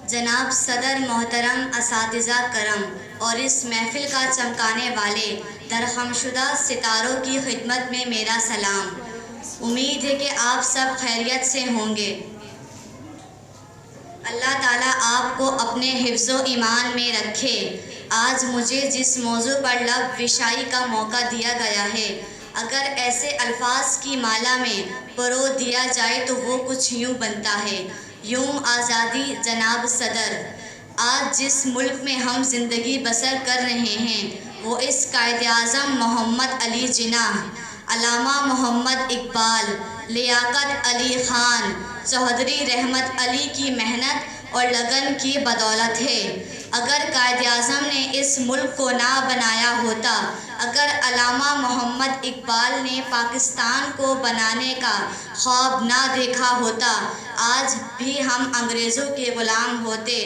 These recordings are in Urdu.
جناب صدر محترم، اساتذہ کرم اور اس محفل کا چمکانے والے درخم شدہ ستاروں کی خدمت میں میرا سلام۔ امید ہے کہ آپ سب خیریت سے ہوں گے۔ اللہ تعالیٰ آپ کو اپنے حفظ و ایمان میں رکھے۔ آج مجھے جس موضوع پر لب وشائی کا موقع دیا گیا ہے، اگر ایسے الفاظ کی مالا میں پرو دیا جائے تو وہ کچھ یوں بنتا ہے: یوم آزادی جناب صدر۔ آج جس ملک میں ہم زندگی بسر کر رہے ہیں وہ اس قائد اعظم محمد علی جناح، علامہ محمد اقبال، لیاقت علی خان چودھری رحمت علی کی محنت اور لگن کی بدولت ہے۔ اگر قائد اعظم نے اس ملک کو نہ بنایا ہوتا، اگر علامہ محمد اقبال نے پاکستان کو بنانے کا خواب نہ دیکھا ہوتا، آج بھی ہم انگریزوں کے غلام ہوتے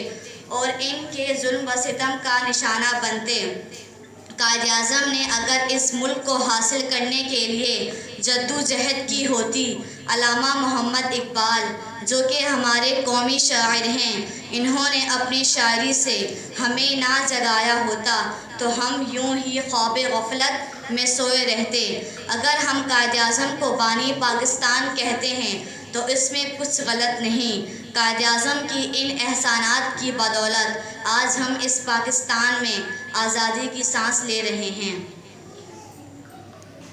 اور ان کے ظلم و ستم کا نشانہ بنتے۔ قائد اعظم نے اگر اس ملک کو حاصل کرنے کے لیے جدوجہد کی ہوتی، علامہ محمد اقبال جو کہ ہمارے قومی شاعر ہیں، انہوں نے اپنی شاعری سے ہمیں نہ جگایا ہوتا تو ہم یوں ہی خواب غفلت میں سوئے رہتے۔ اگر ہم قائد اعظم کو بانی پاکستان کہتے ہیں تو اس میں کچھ غلط نہیں۔ قائد اعظم کی ان احسانات کی بدولت آج ہم اس پاکستان میں آزادی کی سانس لے رہے ہیں۔